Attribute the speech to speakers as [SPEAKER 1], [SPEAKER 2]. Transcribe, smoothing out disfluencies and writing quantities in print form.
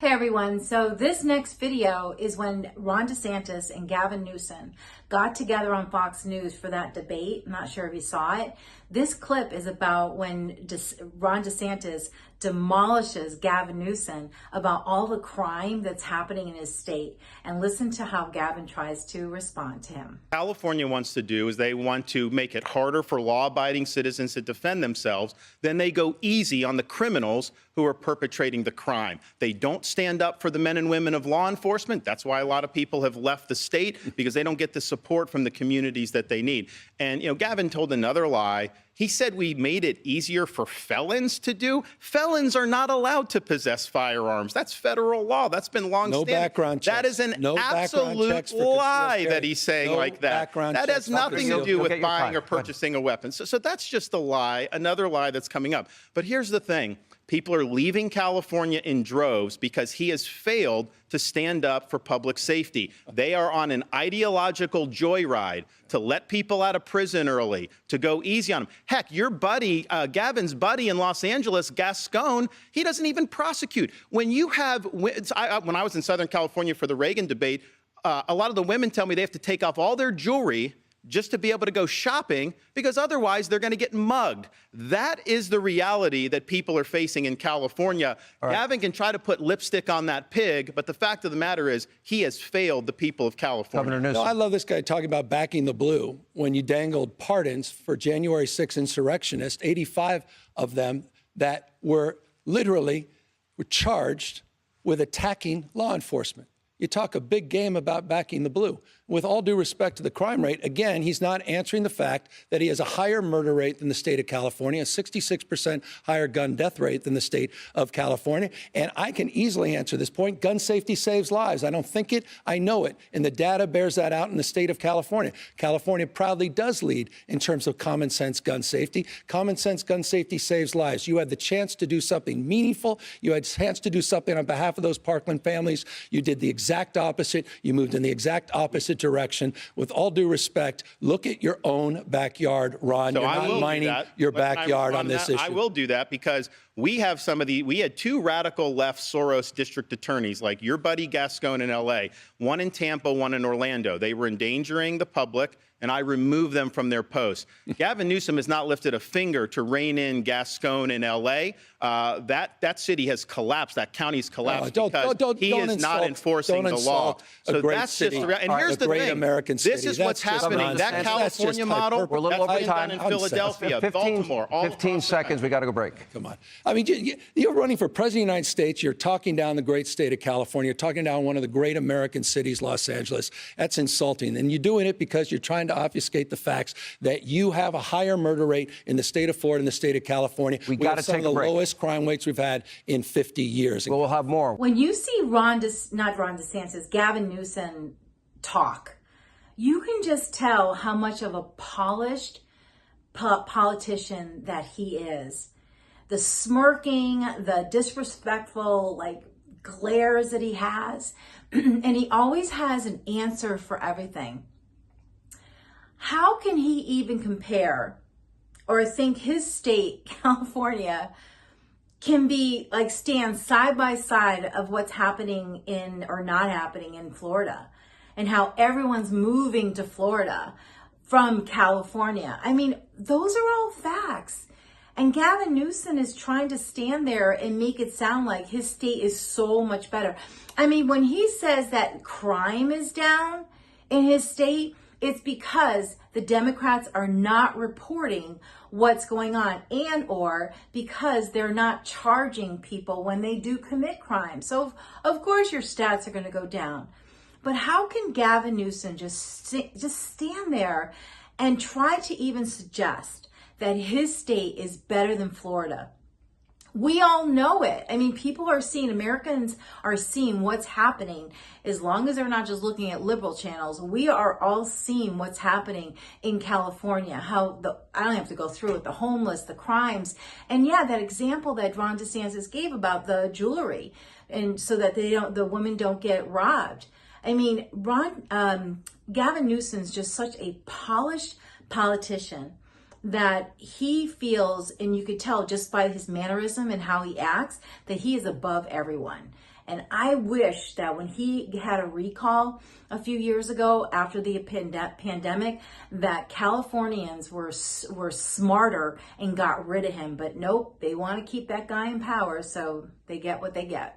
[SPEAKER 1] Hey everyone, so this next video is when Ron DeSantis and Gavin Newsom got together on Fox News for that debate. I'm not sure if you saw it. This clip is about when Ron DeSantis demolishes Gavin Newsom about all the crime that's happening in his state. And listen to how Gavin tries to respond to him.
[SPEAKER 2] California wants to do is they want to make it harder for law-abiding citizens to defend themselves. Then they go easy on the criminals who are perpetrating the crime. They don't stand up for the men and women of law enforcement. That's why a lot of people have left the state, because they don't get the support from the communities that they need. And, you know, Gavin told another lie. He said we made it easier for felons to do. Felons are not allowed to possess firearms. That's federal law. That's been long-standing.
[SPEAKER 3] No background checks.
[SPEAKER 2] That is an absolute lie that he's saying like that. That has nothing to do with buying or purchasing a weapon. So that's just a lie, another lie that's coming up. But here's the thing. People are leaving California in droves because he has failed to stand up for public safety. They are on an ideological joyride to let people out of prison early, to go easy on them. Heck, your buddy, Gavin's buddy in Los Angeles, Gascon, he doesn't even prosecute. When you have, when I was in Southern California for the Reagan debate, a lot of the women tell me they have to take off all their jewelry just to be able to go shopping, because otherwise they're going to get mugged. That is the reality that people are facing in California. Right. Gavin can try to put lipstick on that pig, but the fact of the matter is he has failed the people of California.
[SPEAKER 3] Governor Newsom. No, I love this guy talking about backing the blue. When you dangled pardons for January 6 insurrectionists, 85 of them that were literally charged with attacking law enforcement. You talk a big game about backing the blue. With all due respect to the crime rate, again, he's not answering the fact that he has a higher murder rate than the state of California, a 66% higher gun death rate than the state of California. And I can easily answer this point. Gun safety saves lives. I don't think it, I know it. And the data bears that out in the state of California. California proudly does lead in terms of common sense gun safety. Common sense gun safety saves lives. You had the chance to do something meaningful. You had a chance to do something on behalf of those Parkland families. You did the exact opposite. You moved in the exact opposite direction. With all due respect, look at your own backyard, Ron.
[SPEAKER 2] So
[SPEAKER 3] you're not mining your backyard on this issue.
[SPEAKER 2] I will do that because we have we had two radical left Soros district attorneys, like your buddy Gascon in LA, one in Tampa, one in Orlando. They were endangering the public, and I removed them from their posts. Gavin Newsom has not lifted a finger to rein in Gascon in L.A. That city has collapsed. That county's collapsed because he is not enforcing the law. So that's just the and here's the thing. This is what's happening. That California model, that's been done in Philadelphia, Baltimore, all
[SPEAKER 4] 15 seconds. We got to go break.
[SPEAKER 3] Come on. I mean, you're running for president of the United States. You're talking down the great state of California. You're talking down one of the great American cities, Los Angeles. That's insulting. And you're doing it because you're trying to obfuscate the facts that you have a higher murder rate in the state of Florida and the state of California.
[SPEAKER 4] We got to take a break.
[SPEAKER 3] Some of the lowest crime rates we've had in 50 years.
[SPEAKER 4] We'll have more.
[SPEAKER 1] When you see Gavin Newsom talk, you can just tell how much of a polished politician that he is. The smirking, the disrespectful, glares that he has, and he always has an answer for everything. How can he even compare or think his state, California, can be stand side by side of what's happening in or not happening in Florida, and how everyone's moving to Florida from California? I mean, those are all facts. And Gavin Newsom is trying to stand there and make it sound like his state is so much better. I mean, when he says that crime is down in his state, it's because the Democrats are not reporting what's going on, and or because they're not charging people when they do commit crime. So of course your stats are going to go down. But how can Gavin Newsom just stand there and try to even suggest that his state is better than Florida? We all know it. I mean, Americans are seeing what's happening. As long as they're not just looking at liberal channels, we are all seeing what's happening in California. I don't have to go through it, the homeless, the crimes. And yeah, that example that Ron DeSantis gave about the jewelry, and so that the women don't get robbed. I mean, Gavin Newsom's just such a polished politician that he feels, and you could tell just by his mannerism and how he acts, that he is above everyone. And I wish that when he had a recall a few years ago after the pandemic, that Californians were smarter and got rid of him. But nope, they want to keep that guy in power, so they get what they get.